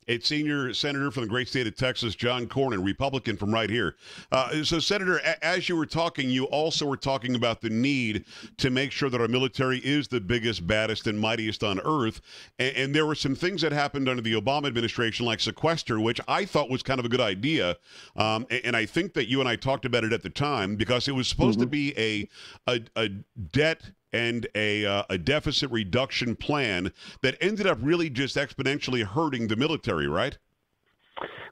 It's senior senator from the great state of Texas, John Cornyn, Republican from right here. So, Senator, as you were talking, you also were talking about the need to make sure that our military is the biggest, baddest, and mightiest on earth. And there were some things that happened under the Obama administration, like sequester, which I thought was kind of a good idea. And I think that you and I talked about it at the time because it was supposed to be a debt and a deficit reduction plan that ended up really just exponentially hurting the military, right?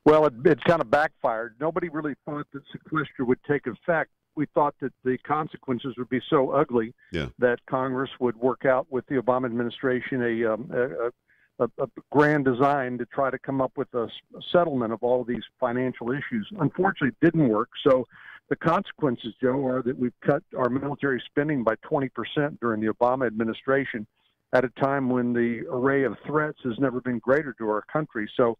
Well, it kind of backfired. Nobody really thought that sequester would take effect. We thought that the consequences would be so ugly that Congress would work out with the Obama administration a grand design to try to come up with a settlement of all of these financial issues. Unfortunately, it didn't work. So the consequences, Joe, are that we've cut our military spending by 20% during the Obama administration at a time when the array of threats has never been greater to our country. So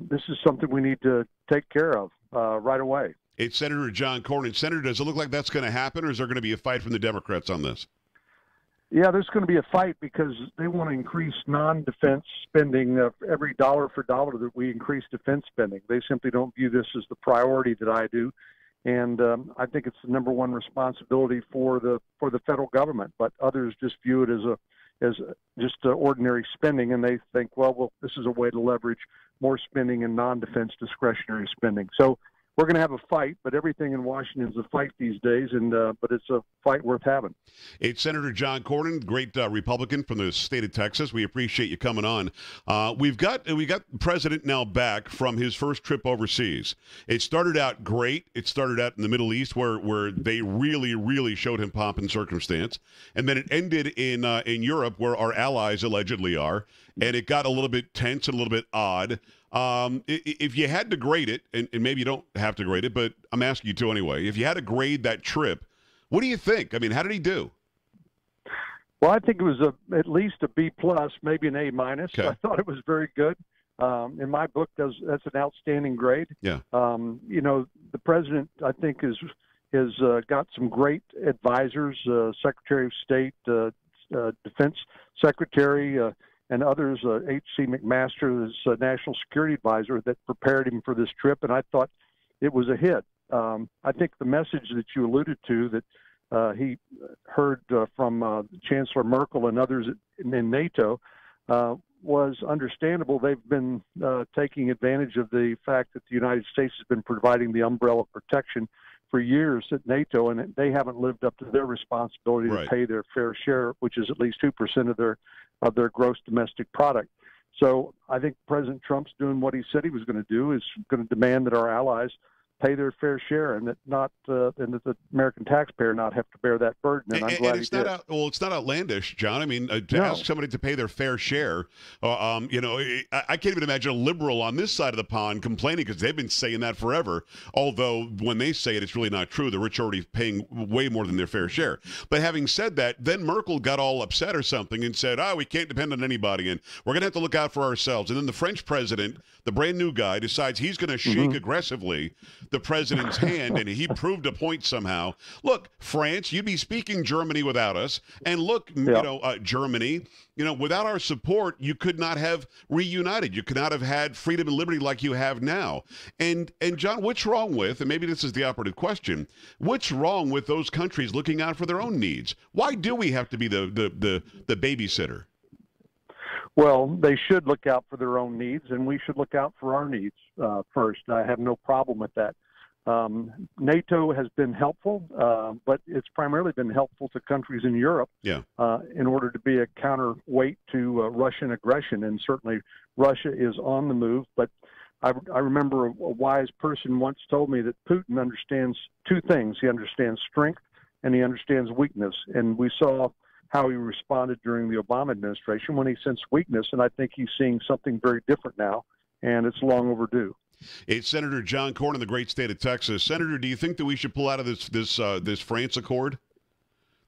this is something we need to take care of right away. It's Senator John Cornyn. Senator, does it look like that's going to happen, or is there going to be a fight from the Democrats on this? Yeah, there's going to be a fight because they want to increase non-defense spending every dollar for dollar that we increase defense spending. They simply don't view this as the priority that I do. And I think it's the number one responsibility for the federal government. But others just view it as just ordinary spending, and they think, well, this is a way to leverage more spending in non-defense discretionary spending. So we're going to have a fight, but everything in Washington is a fight these days, and but it's a fight worth having. It's Senator John Cornyn, great Republican from the state of Texas. We appreciate you coming on. We got the president now back from his first trip overseas. It started out great. It started out in the Middle East, where they really showed him pomp and circumstance, and then it ended in Europe, where our allies allegedly are, and it got a little bit tense and a little bit odd. If you had to grade it, and maybe you don't have to grade it, but I'm asking you to anyway, if you had to grade that trip, what do you think? I mean, how did he do? Well, I think it was at least a B plus, maybe an A minus. Okay. I thought it was very good. In my book, that's an outstanding grade. Yeah. The president, I think, has got some great advisors, Secretary of State, Defense Secretary, and others, H.C. McMaster, this National Security Advisor, that prepared him for this trip, and I thought it was a hit. I think the message that you alluded to, that he heard from Chancellor Merkel and others in NATO, was understandable. They've been taking advantage of the fact that the United States has been providing the umbrella protection for years at NATO, and they haven't lived up to their responsibility to pay their fair share, which is at least 2% of their gross domestic product. So I think President Trump's doing what he said he was going to do, is going to demand that our allies pay their fair share, and that the American taxpayer not have to bear that burden. And I'm glad he did. It's not outlandish, John. I mean, to ask somebody to pay their fair share, I can't even imagine a liberal on this side of the pond complaining, because they've been saying that forever. Although when they say it, it's really not true. The rich are already paying way more than their fair share. But having said that, then Merkel got all upset or something and said, we can't depend on anybody, and we're going to have to look out for ourselves. And then the French president, the brand new guy, decides he's going to shake aggressively the president's hand, and he proved a point somehow. Look, France, you'd be speaking Germany without us, and look, Germany, without our support, you could not have reunited. You could not have had freedom and liberty like you have now. And John, what's wrong with, and maybe this is the operative question, what's wrong with those countries looking out for their own needs? Why do we have to be the babysitter? Well, they should look out for their own needs, and we should look out for our needs first. I have no problem with that. NATO has been helpful, but it's primarily been helpful to countries in Europe in order to be a counterweight to Russian aggression. And certainly Russia is on the move. But I remember a wise person once told me that Putin understands two things. He understands strength and he understands weakness. And we saw how he responded during the Obama administration when he sensed weakness. And I think he's seeing something very different now, and it's long overdue. It's Senator John Cornyn in the great state of Texas. Senator, do you think that we should pull out of this France Accord,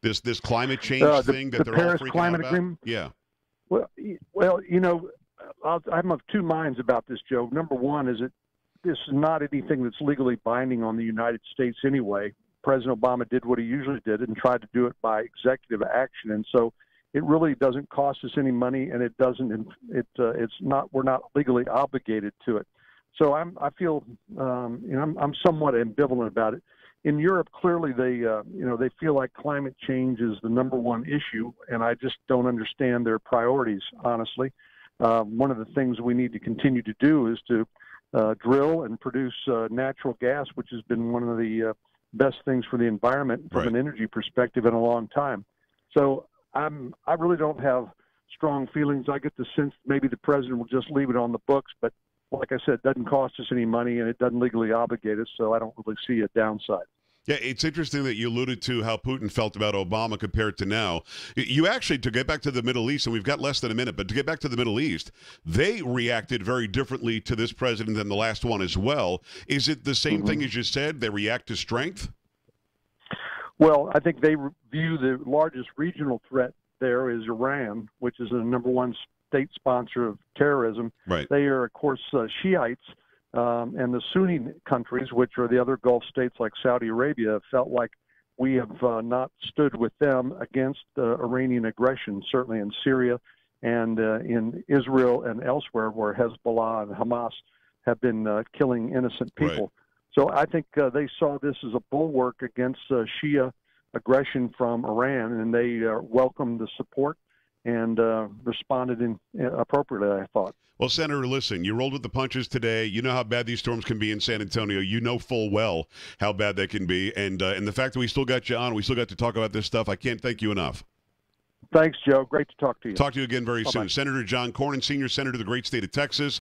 this climate change thing that they're all freaking out about? The Paris Climate Agreement? Yeah. Well, I'm of two minds about this, Joe. Number one is that this is not anything that's legally binding on the United States anyway. President Obama did what he usually did and tried to do it by executive action, and so it really doesn't cost us any money, and it doesn't. We're not legally obligated to it. So I feel I'm somewhat ambivalent about it. In Europe, clearly they feel like climate change is the number one issue, and I just don't understand their priorities, honestly. One of the things we need to continue to do is to drill and produce natural gas, which has been one of the best things for the environment from an energy perspective in a long time. So I really don't have strong feelings. I get the sense maybe the president will just leave it on the books, but like I said, it doesn't cost us any money and it doesn't legally obligate us, so I don't really see a downside. Yeah, it's interesting that you alluded to how Putin felt about Obama compared to now. You actually, to get back to the Middle East, and we've got less than a minute, but to get back to the Middle East, they reacted very differently to this president than the last one as well. Is it the same thing as you said? They react to strength? Well, I think they view the largest regional threat there is Iran, which is the number one state sponsor of terrorism. Right. They are, of course, Shiites, and the Sunni countries, which are the other Gulf states like Saudi Arabia, felt like we have not stood with them against Iranian aggression, certainly in Syria and in Israel and elsewhere where Hezbollah and Hamas have been killing innocent people. Right. So I think they saw this as a bulwark against Shia aggression from Iran, and they welcomed the support and responded appropriately, I thought. Well, Senator, listen, you rolled with the punches today. You know how bad these storms can be in San Antonio. You know full well how bad they can be. And the fact that we still got you on, we still got to talk about this stuff, I can't thank you enough. Thanks, Joe. Great to talk to you. Talk to you again very Bye-bye. soon. Senator John Cornyn, Senior Senator of the great state of Texas.